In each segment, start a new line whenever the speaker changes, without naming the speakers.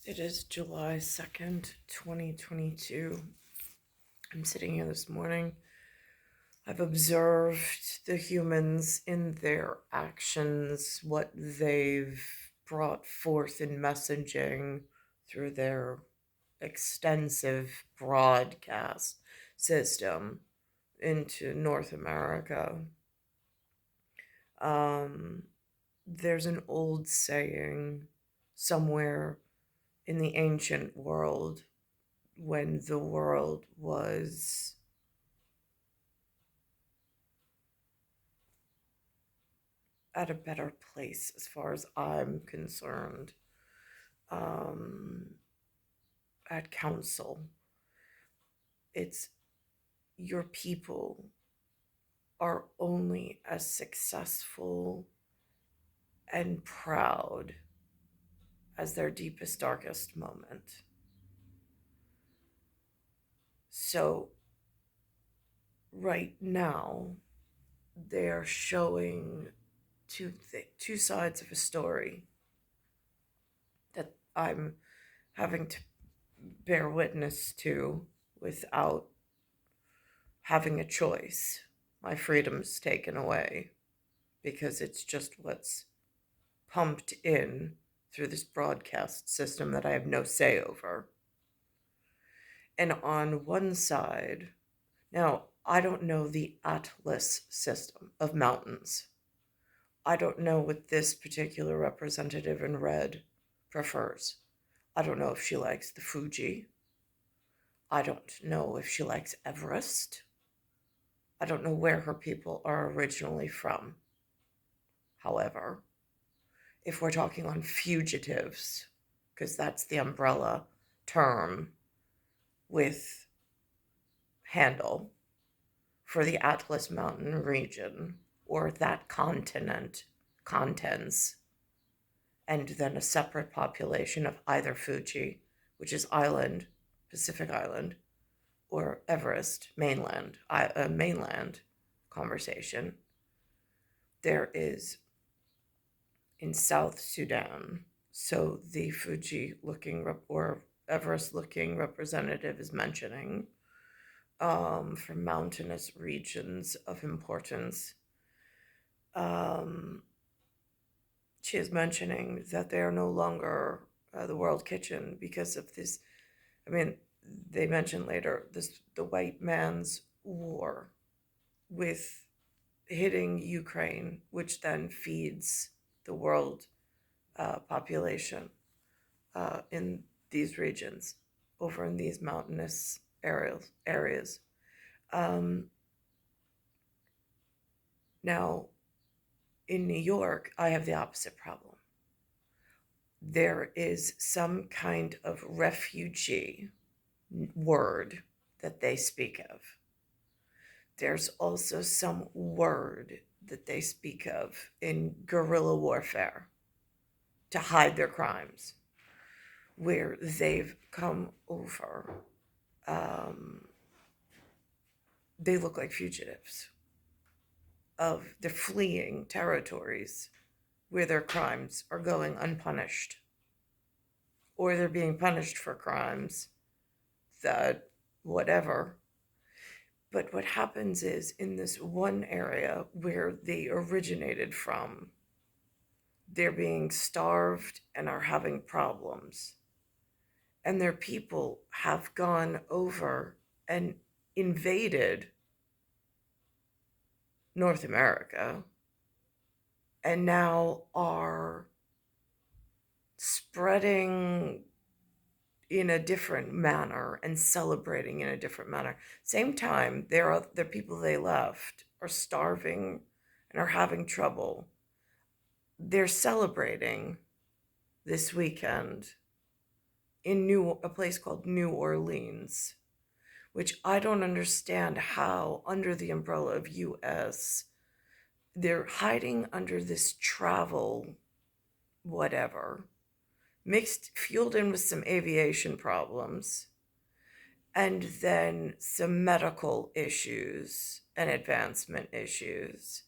It is July 2nd, 2022. I'm sitting here this morning. I've observed the humans in their actions, what they've brought forth in messaging through their extensive broadcast system into North America. There's an old saying somewhere in the ancient world when the world was at a better place as far as I'm concerned, at council. It's your people are only as successful and proud as their deepest, darkest moment. So, right now, they're showing two sides of a story that I'm having to bear witness to without having a choice. My freedom's taken away because it's just what's pumped in through this broadcast system that I have no say over. And on one side, now I don't know the Atlas system of mountains. I don't know what this particular representative in red prefers. I don't know if she likes the Fuji. I don't know if she likes Everest. I don't know where her people are originally from. However, if we're talking on fugitives, because that's the umbrella term with handle for the Atlas Mountain region or that continent, contents, and then a separate population of either Fuji, which is island, Pacific Island, or Everest, mainland conversation. There is in South Sudan, so the Fuji looking or Everest looking representative is mentioning for mountainous regions of importance. She is mentioning that they are no longer the world kitchen because of this. I mean, they mentioned later the white man's war with hitting Ukraine, which then feeds the world population in these regions, over in these mountainous areas. Now, in New York, I have the opposite problem. There is some kind of refugee word that they speak of. There's also some word that they speak of in guerrilla warfare to hide their crimes, where they've come over. They look like fugitives of the fleeing territories where their crimes are going unpunished, or they're being punished for crimes that whatever. But what happens is in this one area where they originated from, they're being starved and are having problems. And their people have gone over and invaded North America and now are spreading in a different manner and celebrating in a different manner. Same time, the people they left are starving and are having trouble. They're celebrating this weekend in a place called New Orleans, which I don't understand how, under the umbrella of US, they're hiding under this travel whatever, fueled in with some aviation problems, and then some medical issues and advancement issues,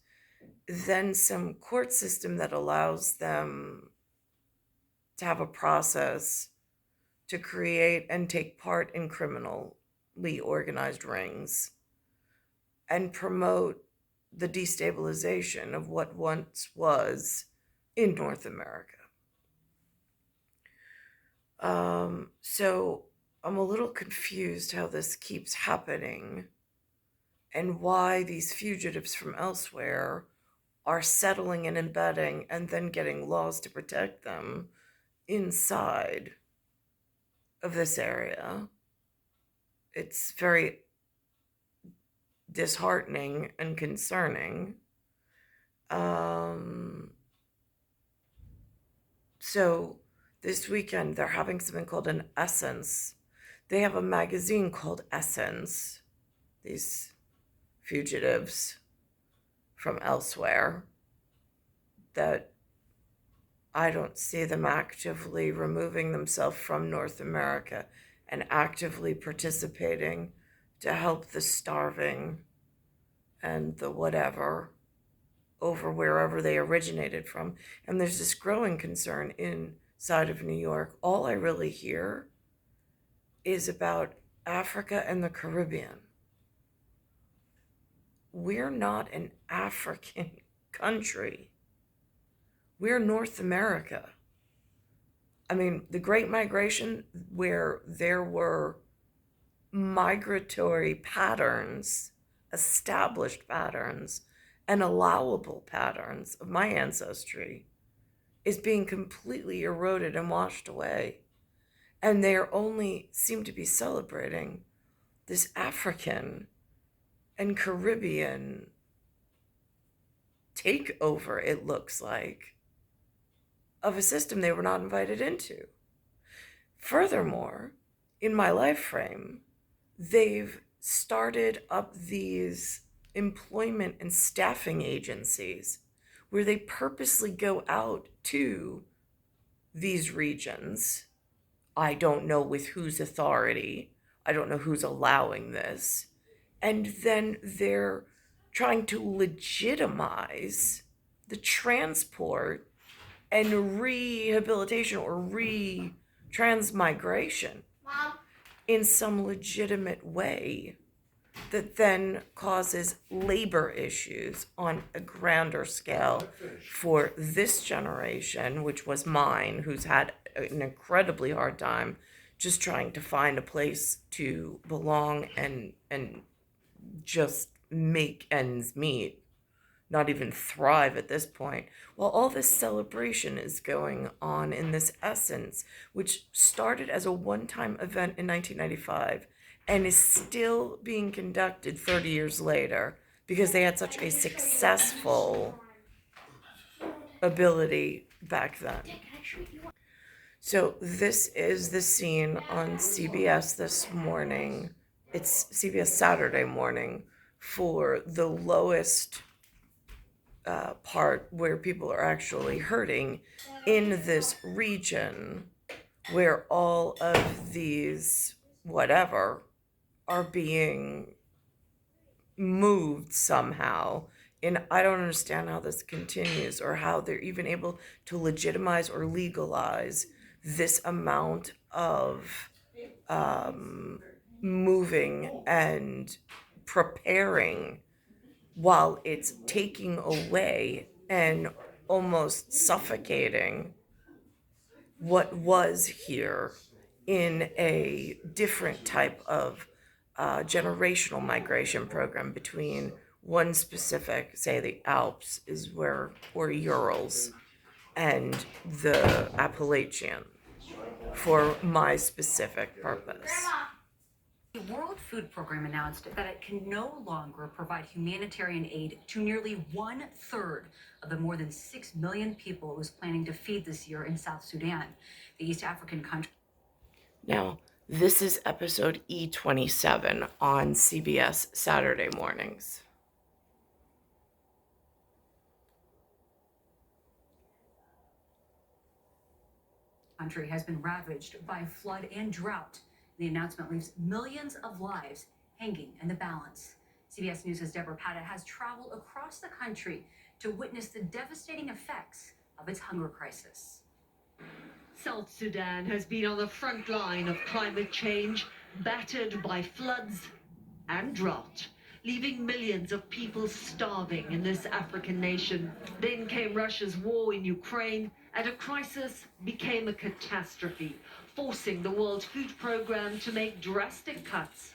then some court system that allows them to have a process to create and take part in criminally organized rings and promote the destabilization of what once was in North America. So I'm a little confused how this keeps happening and why these fugitives from elsewhere are settling and embedding and then getting laws to protect them inside of this area. It's very disheartening and concerning. So this weekend they're having something called an Essence. They have a magazine called Essence, these fugitives from elsewhere, that I don't see them actively removing themselves from North America and actively participating to help the starving and the whatever over wherever they originated from. And there's this growing concern inside of New York. All I really hear is about Africa and the Caribbean. We're not an African country. We're North America. I mean, the Great Migration, where there were migratory patterns, established patterns, and allowable patterns of my ancestry, is being completely eroded and washed away. And they only seem to be celebrating this African and Caribbean takeover, it looks like, of a system they were not invited into. Furthermore, in my life frame, they've started up these employment and staffing agencies where they purposely go out to these regions. I don't know with whose authority. I don't know who's allowing this. And then they're trying to legitimize the transport and rehabilitation or transmigration in some legitimate way that then causes labor issues on a grander scale for this generation, which was mine, who's had an incredibly hard time just trying to find a place to belong and just make ends meet, not even thrive at this point. While all this celebration is going on in this Essence, which started as a one-time event in 1995 and is still being conducted 30 years later because they had such a successful ability back then. So this is the scene on CBS this morning. It's CBS Saturday morning for the lowest part where people are actually hurting in this region where all of these whatever are being moved somehow. And I don't understand how this continues or how they're even able to legitimize or legalize this amount of moving and preparing while it's taking away and almost suffocating what was here in a different type of generational migration program between one specific, say the Alps is where, or Urals, and the Appalachian for my specific purpose.
The World Food Program announced that it can no longer provide humanitarian aid to nearly 1/3 of the more than 6 million people it was planning to feed this year in South Sudan, the East African country.
Now, this is episode E27 on CBS Saturday mornings.
Country has been ravaged by flood and drought. The announcement leaves millions of lives hanging in the balance. CBS News' Deborah Pata has traveled across the country to witness the devastating effects of its hunger crisis.
South Sudan has been on the front line of climate change, battered by floods and drought, leaving millions of people starving in this African nation. Then came Russia's war in Ukraine, and a crisis became a catastrophe, forcing the World Food Programme to make drastic cuts.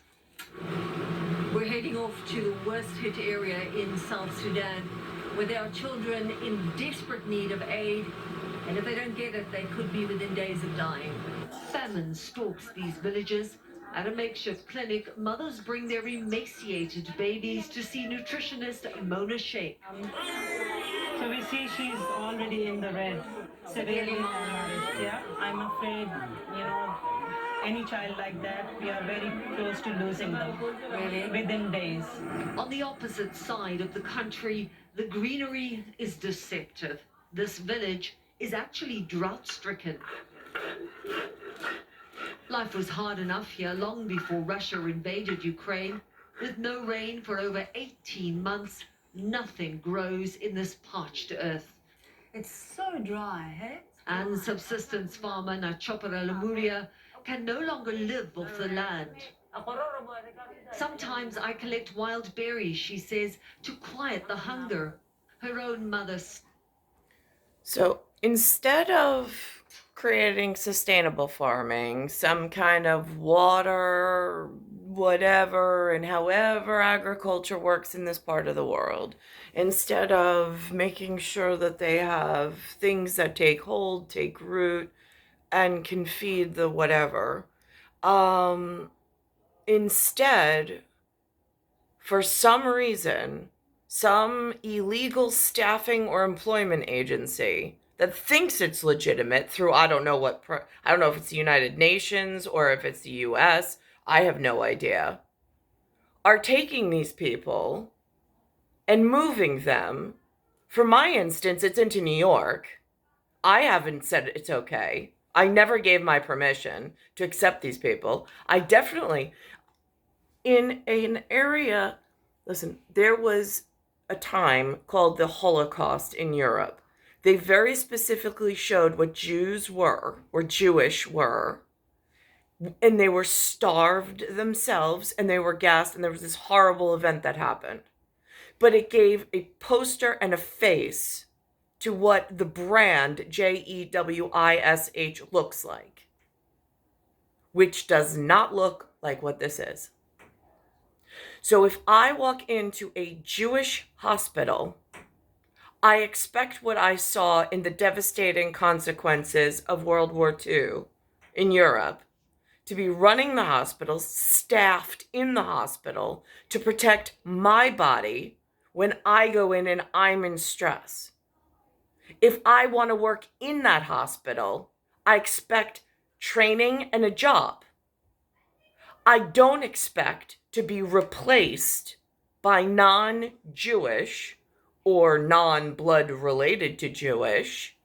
We're heading off to the worst hit area in South Sudan, where there are children in desperate need of aid, and if they don't get it, they could be within days of dying. Famine stalks these villages. At a makeshift clinic, mothers bring their emaciated babies to see nutritionist Mona Sheikh.
So we see she's already in the red, severely malnourished. Yeah, I'm afraid, any child like that, we are very close to losing them. Really? Within days.
On the opposite side of the country, the greenery is deceptive. This village is actually drought-stricken. Life was hard enough here long before Russia invaded Ukraine. With no rain for over 18 months, nothing grows in this parched earth.
It's so dry, hey?
And subsistence farmer Nachopara Lemuria can no longer live off the land. Sometimes I collect wild berries, she says, to quiet the hunger. Her own mother.
So instead of creating sustainable farming, some kind of water, whatever, and however agriculture works in this part of the world, instead of making sure that they have things that take hold, take root, and can feed the whatever, instead, for some reason, some illegal staffing or employment agency that thinks it's legitimate through I don't know if it's the United Nations or if it's the US, I have no idea, are taking these people and moving them. For my instance, it's into New York. I haven't said it's okay. I never gave my permission to accept these people. I definitely, in an area, listen, there was a time called the Holocaust in Europe. They very specifically showed what Jews were, or Jewish were, and they were starved themselves, and they were gassed, and there was this horrible event that happened. But it gave a poster and a face to what the brand JEWISH looks like, which does not look like what this is. So if I walk into a Jewish hospital, I expect what I saw in the devastating consequences of World War II in Europe to be running the hospital, staffed in the hospital to protect my body when I go in and I'm in stress. If I want to work in that hospital, I expect training and a job. I don't expect to be replaced by non-Jewish or non-blood related to Jewish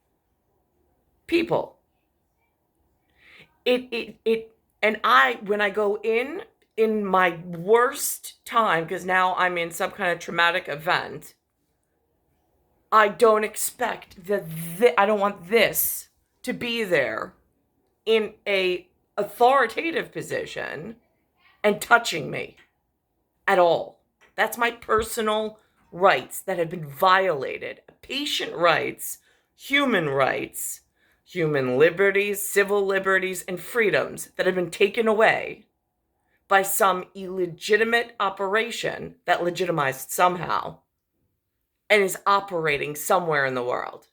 people. And when I go in my worst time, because now I'm in some kind of traumatic event, I don't expect I don't want this to be there in a authoritative position and touching me at all. That's my personal rights that have been violated. Patient rights, human liberties, civil liberties, and freedoms that have been taken away by some illegitimate operation that legitimized somehow and is operating somewhere in the world.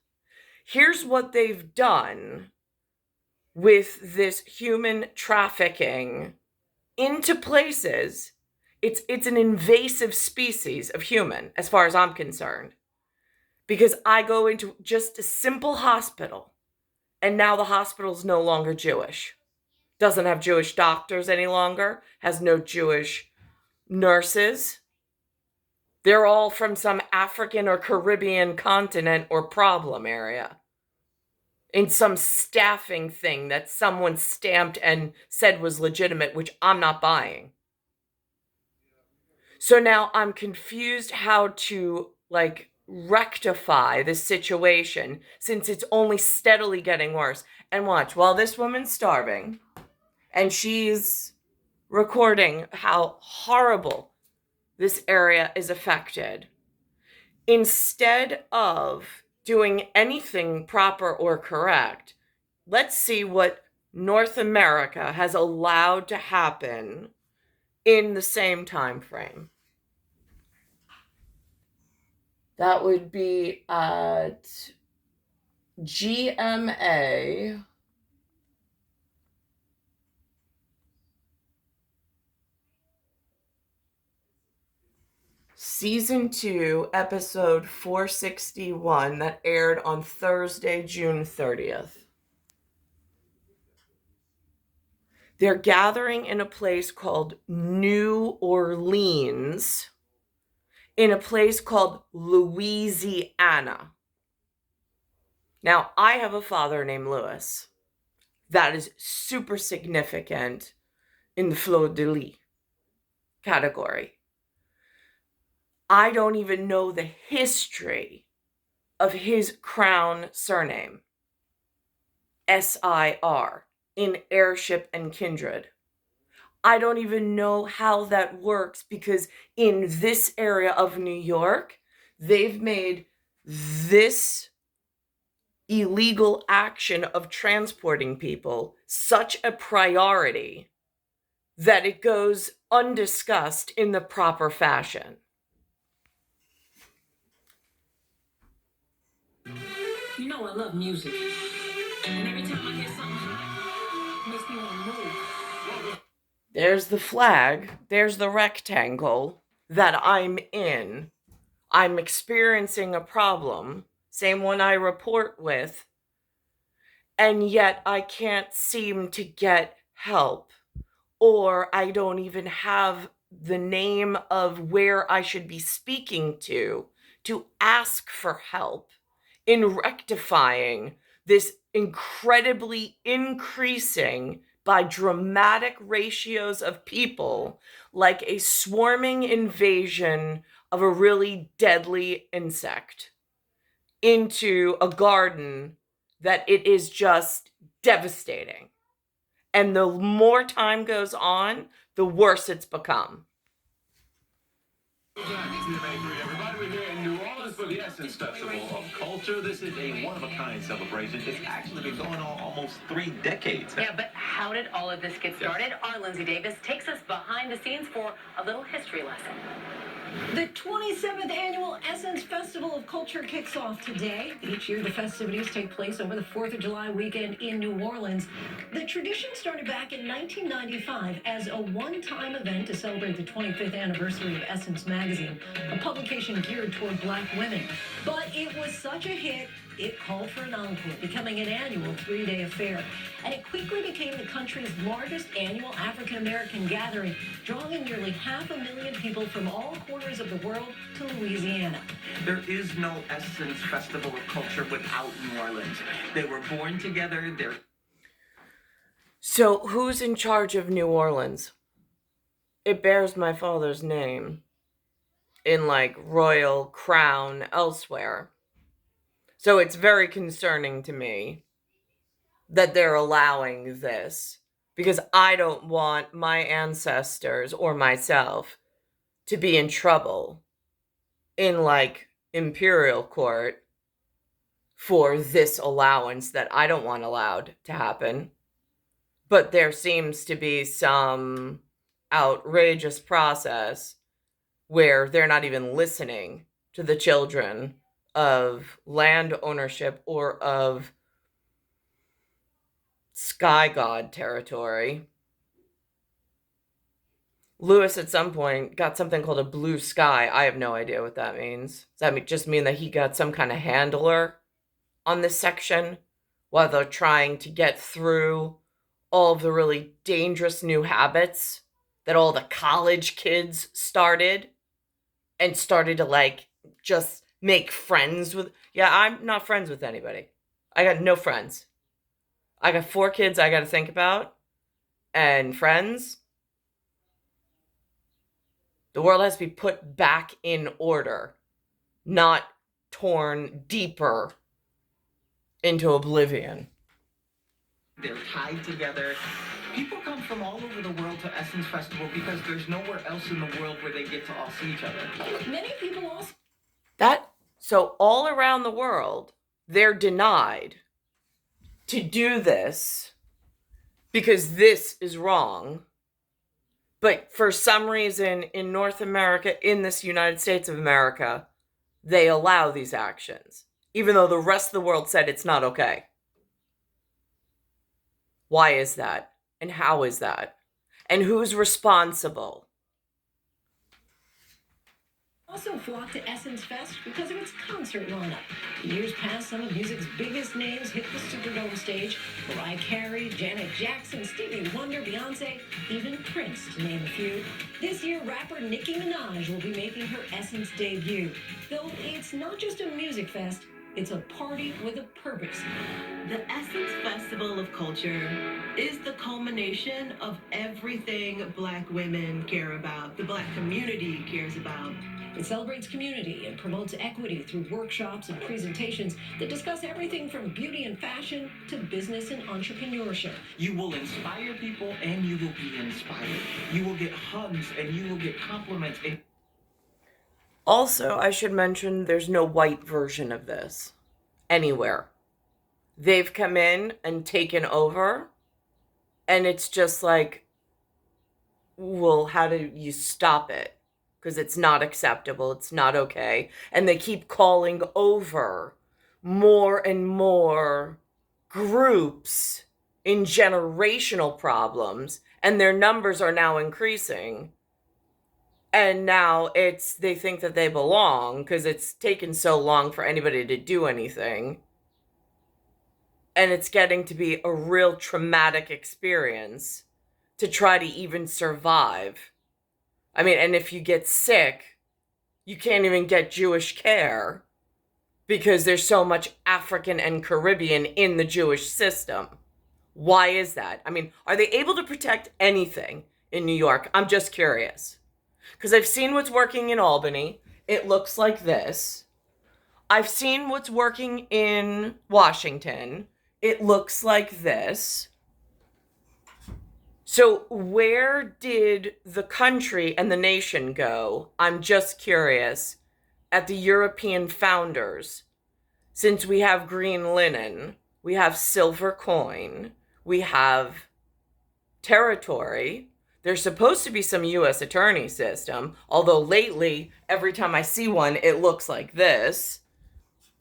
Here's what they've done with this human trafficking into places. It's an invasive species of human, as far as I'm concerned. Because I go into just a simple hospital, and now the hospital's no longer Jewish. Doesn't have Jewish doctors any longer, has no Jewish nurses. They're all from some African or Caribbean continent or problem area. In some staffing thing that someone stamped and said was legitimate, which I'm not buying. So now I'm confused how to rectify this situation since it's only steadily getting worse. And watch, while this woman's starving and she's recording how horrible this area is affected, instead of doing anything proper or correct, let's see what North America has allowed to happen in the same time frame. That would be at GMA Season 2, Episode 461, that aired on Thursday, June 30th. They're gathering in a place called New Orleans, in a place called Louisiana. Now, I have a father named Louis. That is super significant in the fleur-de-lis category. I don't even know the history of his crown surname, SIR, in heirship and kindred. I don't even know how that works because in this area of New York, they've made this illegal action of transporting people such a priority that it goes undiscussed in the proper fashion.
You know I love music. And every time I hear something hot, it makes me want to move.
There's the flag. There's the rectangle that I'm in. I'm experiencing a problem, same one I report with, and yet I can't seem to get help, or I don't even have the name of where I should be speaking to ask for help in rectifying this incredibly increasing by dramatic ratios of people, like a swarming invasion of a really deadly insect into a garden that it is just devastating. And the more time goes on, the worse it's become.
GMA3, everybody, we're here in New Orleans for the Essence Festival of Culture. This is a one-of-a-kind celebration. It's actually been going on almost 3 decades now.
Yeah, but how did all of this get started? Our Lindsay Davis takes us behind the scenes for a little history lesson.
The 27th Annual Essence Festival of Culture kicks off today. Each year, the festivities take place over the 4th of July weekend in New Orleans. The tradition started back in 1995 as a one-time event to celebrate the 25th anniversary of Essence magazine, a publication geared toward Black women. But it was such a hit, it called for an encore, becoming an annual 3-day affair. And it quickly became the country's largest annual African-American gathering, drawing nearly 500,000 people from all corners of the world to Louisiana.
There is no Essence Festival of Culture without New Orleans. They were born together.
So who's in charge of New Orleans? It bears my father's name in like royal crown elsewhere. So it's very concerning to me that they're allowing this, because I don't want my ancestors or myself to be in trouble in like imperial court for this allowance that I don't want allowed to happen. But there seems to be some outrageous process where they're not even listening to the children of land ownership or of sky god territory. Louis at some point got something called a blue sky. I have no idea what that means. Does that just mean that he got some kind of handler on this section while they're trying to get through all of the really dangerous new habits that all the college kids started to like just make friends with? Yeah, I'm not friends with anybody. I got no friends. I got 4 kids I got to think about. And friends, the world has to be put back in order, not torn deeper into oblivion.
They're tied together. People come from all over the world to Essence Festival because there's nowhere else in the world where they get to all see each other.
Many people also.
So all around the world, they're denied to do this because this is wrong. But for some reason in North America, in this United States of America, they allow these actions, even though the rest of the world said it's not okay. Why is that? And how is that? And who's responsible?
Also flock to Essence Fest because of its concert lineup. In years past, some of music's biggest names hit the Superdome stage. Mariah Carey, Janet Jackson, Stevie Wonder, Beyonce, even Prince, to name a few. This year, rapper Nicki Minaj will be making her Essence debut. Though it's not just a music fest, it's a party with a purpose.
The Essence Festival of Culture is the culmination of everything Black women care about, the Black community cares about.
It celebrates community and promotes equity through workshops and presentations that discuss everything from beauty and fashion to business and entrepreneurship.
You will inspire people and you will be inspired. You will get hugs and you will get compliments. And
Also, I should mention there's no white version of this anywhere. They've come in and taken over, and it's just like, well, how do you stop it? Because it's not acceptable, it's not okay. And they keep calling over more and more groups in generational problems, and their numbers are now increasing. And now they think that they belong because it's taken so long for anybody to do anything. And it's getting to be a real traumatic experience to try to even survive. I mean, and if you get sick, you can't even get Jewish care because there's so much African and Caribbean in the Jewish system. Why is that? I mean, are they able to protect anything in New York? I'm just curious. Because I've seen what's working in Albany. It looks like this. I've seen what's working in Washington. It looks like this. So where did the country and the nation go? I'm just curious. At the European founders. Since we have green linen, we have silver coin, we have territory. There's supposed to be some U.S. attorney system, although lately, every time I see one, it looks like this.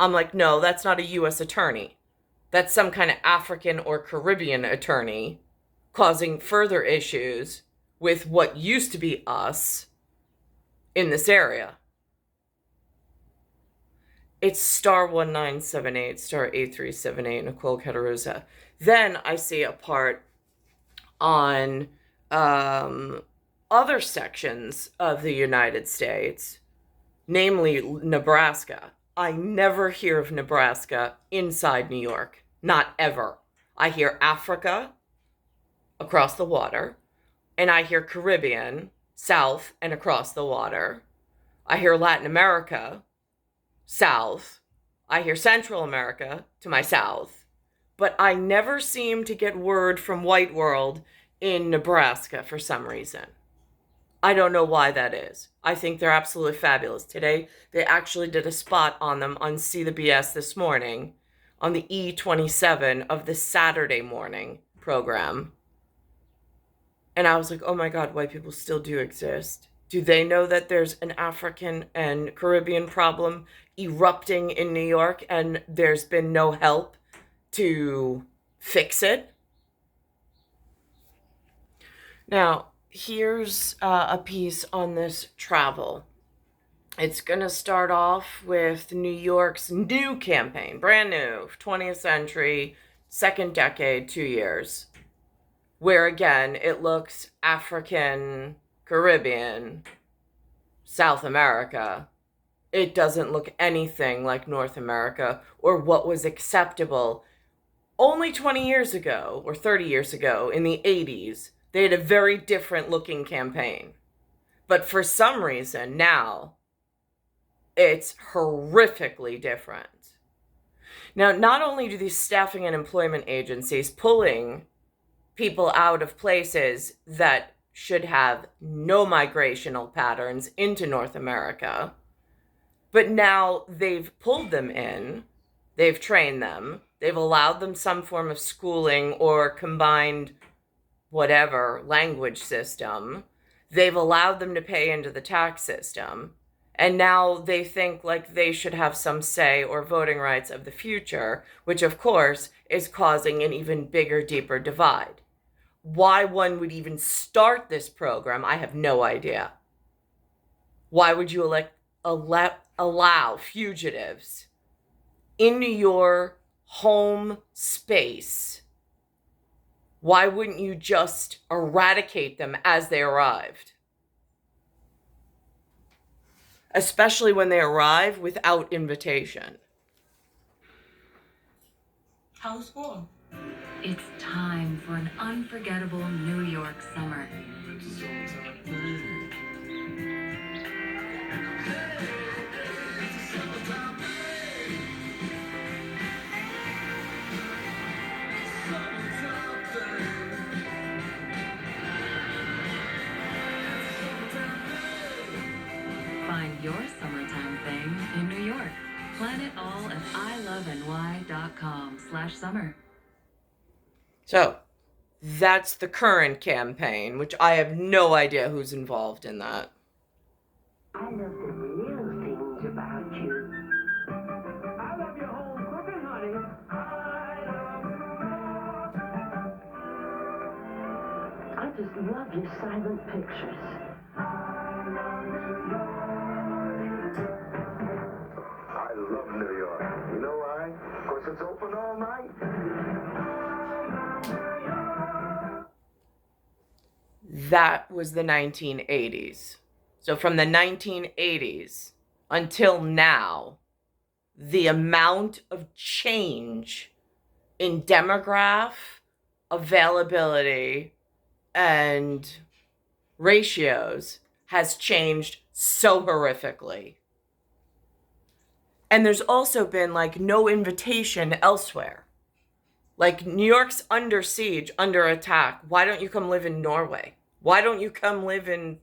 I'm like, no, that's not a U.S. attorney. That's some kind of African or Caribbean attorney causing further issues with what used to be us in this area. It's star 1978, star E461, Nicole Cattaruzza. Then I see a part on other sections of the United States, namely Nebraska. I never hear of Nebraska inside New York. Not ever. I hear Africa across the water, and I hear Caribbean, south and across the water. I hear Latin America, south. I hear Central America to my south. But I never seem to get word from White World in Nebraska for some reason. I don't know why that is. I think they're absolutely fabulous. Today, they actually did a spot on them on See the BS this morning on the E27 of the Saturday morning program. And I was like, oh my God, white people still do exist. Do they know that there's an African and Caribbean problem erupting in New York and there's been no help to fix it? Now, here's a piece on this travel. It's going to start off with New York's new campaign, brand new, 20th century, second decade, 2 years, where again, it looks African, Caribbean, South America. It doesn't look anything like North America or what was acceptable only 20 years ago or 30 years ago in the 80s. They had a very different looking campaign. But for some reason now, It's horrifically different. Now, not only do these staffing and employment agencies pulling people out of places that should have no migrational patterns into North America, but now they've pulled them in, they've trained them, they've allowed them some form of schooling or combined whatever language system, they've allowed them to pay into the tax system, and now they think like they should have some say or voting rights of the future, which of course is causing an even bigger, deeper divide. Why one would even start this program, I have no idea. Why would you allow fugitives into your home space? Why wouldn't you just eradicate them as they arrived? Especially when they arrive without invitation.
How's school?
It's time for an unforgettable New York summer. Find your summertime thing in New York. Plan it all at iloveny.com/summer.
So, that's the current campaign, which I have no idea who's involved in that.
I love the little things about you. I love your home cooking, honey. I just love your silent pictures.
I love New York. You know why? Because it's open all night.
That was the 1980s. So from the 1980s until now, the amount of change in demograph, availability, and ratios has changed so horrifically. And there's also been like no invitation elsewhere. Like, New York's under siege, under attack. Why don't you come live in Norway? Why don't you come live in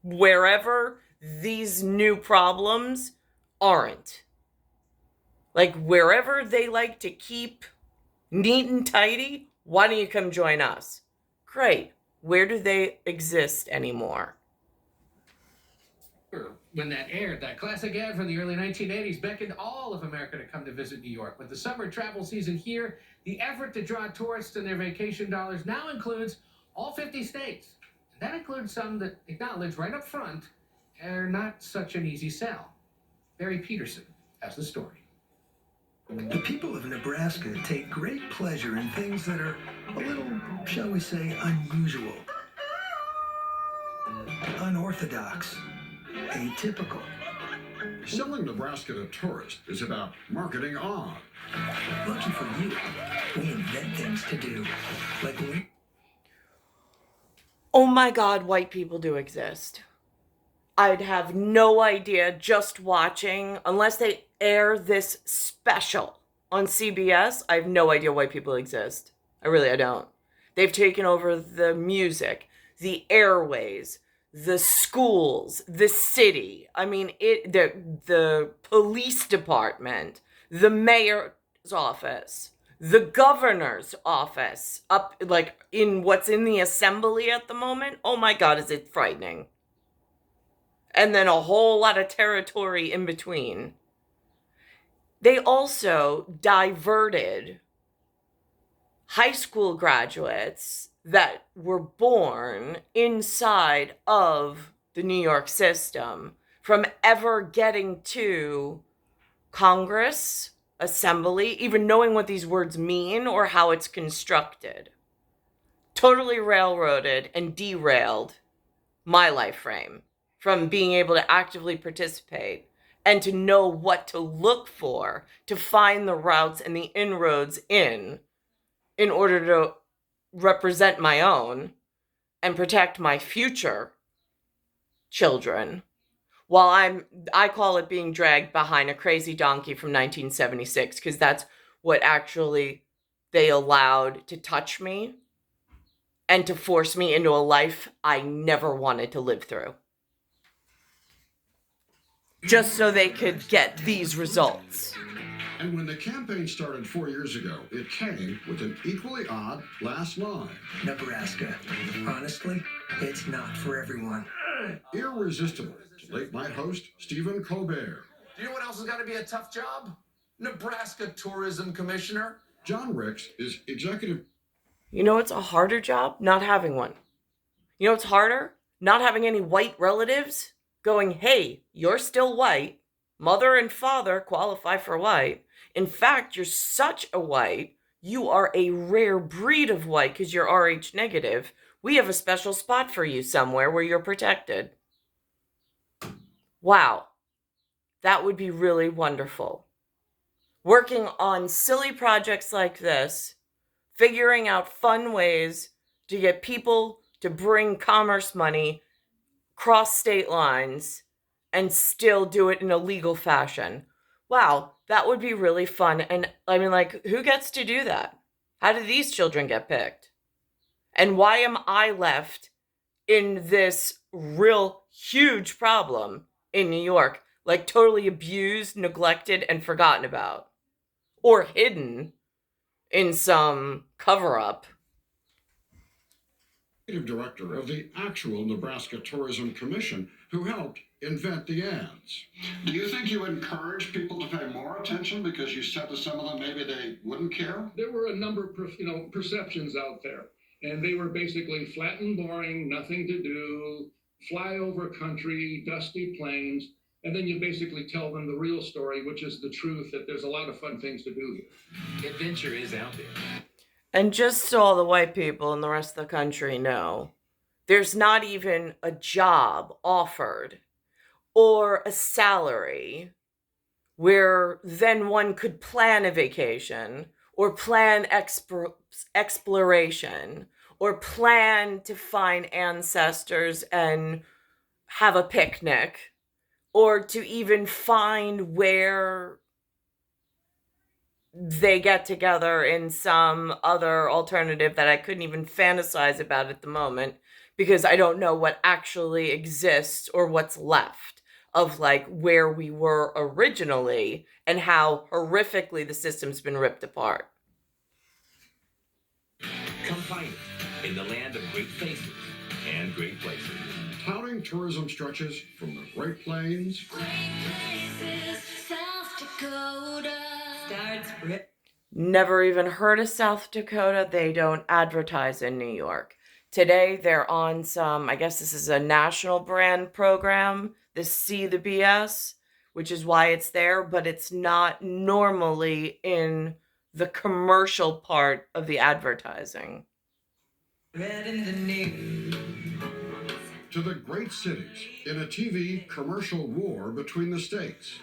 wherever these new problems aren't? Like, wherever they like to keep neat and tidy, why don't you come join us? Great. Where do they exist anymore?
When that aired, that classic ad from the early 1980s beckoned all of America to come to visit New York. With the summer travel season here, the effort to draw tourists and their vacation dollars now includes all 50 states. And that includes some that acknowledge right up front are not such an easy sell. Barry Peterson has the story.
The people of Nebraska take great pleasure in things that are a little, shall we say, unusual, unorthodox, atypical.
Selling Nebraska to tourists is about marketing odd.
Lucky for you, we invent things to do, like
Oh my God, white people do exist. I'd have no idea just watching, unless they air this special on CBS, I have no idea white people exist. I don't. They've taken over the music, the airways, the schools, the city. I mean, the police department, the mayor's office, the governor's office, up like in what's in the assembly at the moment. Oh my God, is it frightening? And then a whole lot of territory in between. They also diverted high school graduates that were born inside of the New York system from ever getting to Congress, assembly, even knowing what these words mean or how it's constructed. Totally railroaded and derailed my life frame from being able to actively participate and to know what to look for, to find the routes and the inroads in order to represent my own and protect my future children. While I call it being dragged behind a crazy donkey from 1976, because that's what actually they allowed to touch me and to force me into a life I never wanted to live through. Just so they could get these results.
And when the campaign started 4 years ago, it came with an equally odd last line.
Nebraska. Honestly, it's not for everyone.
Irresistible to late night host Stephen Colbert.
Do you know what else has got to be a tough job? Nebraska Tourism Commissioner.
John Ricks is executive.
You know what's a harder job? Not having one. You know what's harder? Not having any white relatives going, hey, you're still white. Mother and father qualify for white. In fact, you're such a white. You are a rare breed of white because you're Rh negative. We have a special spot for you somewhere where you're protected. Wow. That would be really wonderful. Working on silly projects like this, figuring out fun ways to get people to bring commerce money cross state lines and still do it in a legal fashion. Wow, that would be really fun. And I mean, like, who gets to do that? How do these children get picked? And why am I left in this real huge problem in New York, like totally abused, neglected, and forgotten about? Or hidden in some cover-up?
Director of the actual Nebraska Tourism Commission, who helped invent the ads. Do you think you encourage people to pay more attention because you said to some of them maybe they wouldn't care?
There were a number of perceptions out there, and they were basically flat and boring, nothing to do, flyover country, dusty plains, and then you basically tell them the real story, which is the truth, that there's a lot of fun things to do here.
Adventure is out there.
And just so all the white people in the rest of the country know, there's not even a job offered or a salary where then one could plan a vacation or plan exploration or plan to find ancestors and have a picnic or to even find where they get together in some other alternative that I couldn't even fantasize about at the moment because I don't know what actually exists or what's left of like where we were originally and how horrifically the system's been ripped apart.
Come find it in the land of great faces and great places.
Touting tourism stretches from the Great Plains.
Great places, South Dakota.
Never even heard of South Dakota. They don't advertise in New York. Today they're on some, I guess this is a national brand program, this See the BS, which is why it's there, but it's not normally in the commercial part of the advertising.
Read in the news. To the great cities in a TV commercial war between the states.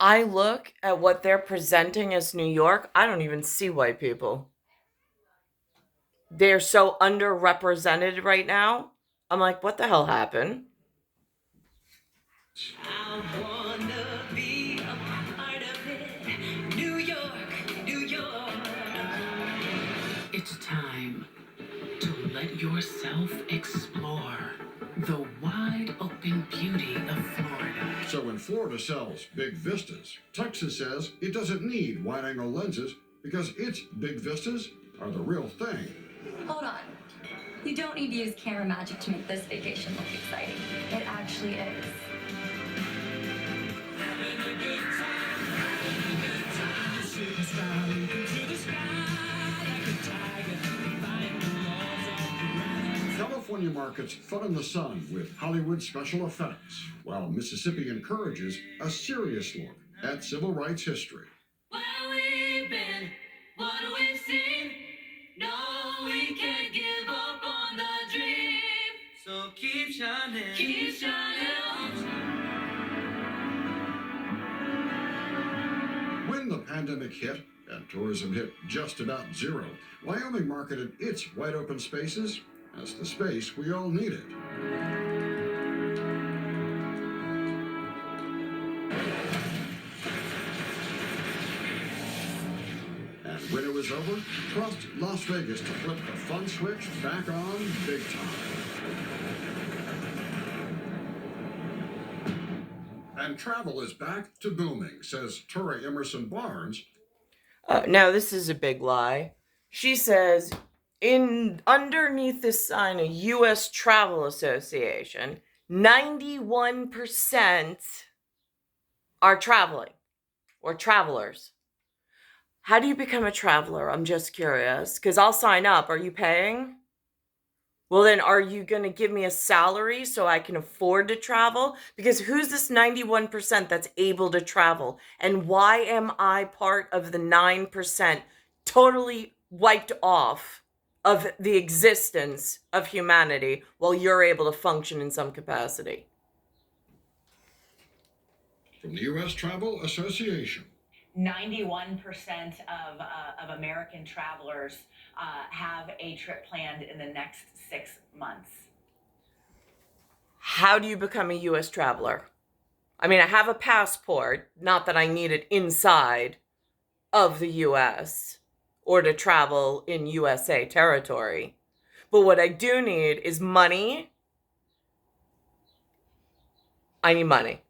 I look at what they're presenting as New York, I don't even see white people. They're so underrepresented right now. I'm like, what the hell happened?
I wanna be a part of it. New York, New York.
It's time to let yourself explore the wide open beauty of Florida.
So when Florida sells big vistas, Texas says it doesn't need wide-angle lenses because its big vistas are the real thing.
Hold on. You don't need to use camera magic to make this vacation look exciting. It actually is.
California markets fun in the sun with Hollywood special effects, while Mississippi encourages a serious look at civil rights history.
Where we've been, what we've seen. No, we can't give up on the dream. So keep shining. Keep shining.
When the pandemic hit and tourism hit just about zero, Wyoming marketed its wide open spaces as the space we all needed. is over, trust Las Vegas to flip the fun switch back on big time. And travel is back to booming, says Tori Emerson Barnes.
Now, this is a big lie. She says, underneath this sign of U.S. Travel Association, 91% are traveling or travelers. How do you become a traveler? I'm just curious, because I'll sign up. Are you paying? Well, then, are you going to give me a salary so I can afford to travel? Because who's this 91% that's able to travel? And why am I part of the 9% totally wiped off of the existence of humanity while you're able to function in some capacity?
From the U.S. Travel Association.
91% of American travelers have a trip planned in the next 6 months.
How do you become a U.S. traveler? I mean, I have a passport, not that I need it inside of the U.S. or to travel in USA territory. But what I do need is money. I need money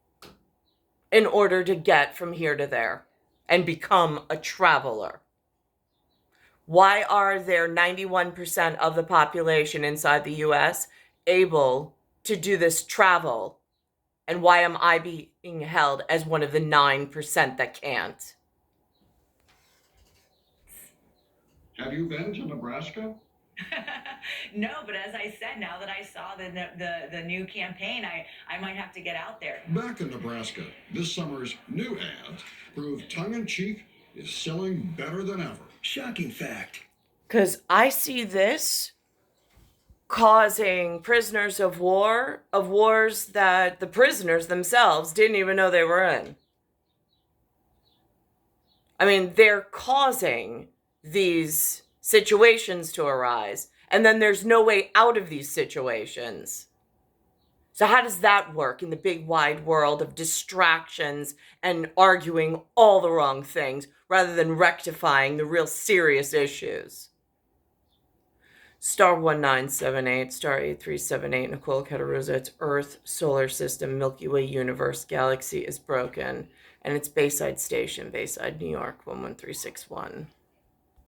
in order to get from here to there and become a traveler. Why are there 91% of the population inside the U.S. able to do this travel? And why am I being held as one of the 9% that can't?
Have you been to Nebraska?
No, but as I said, now that I saw the new campaign, I might have to get out there.
Back in Nebraska, this summer's new ads prove tongue-in-cheek is selling better than ever.
Shocking fact.
Because I see this causing prisoners of wars that the prisoners themselves didn't even know they were in. I mean, they're causing these situations to arise, and then there's no way out of these situations. So how does that work in the big wide world of distractions and arguing all the wrong things rather than rectifying the real serious issues? Star 1978, Star E461, Nicole, Cattaruzza, its Earth, solar system, Milky Way universe, galaxy is broken, and it's Bayside Station, Bayside, New York, 11361.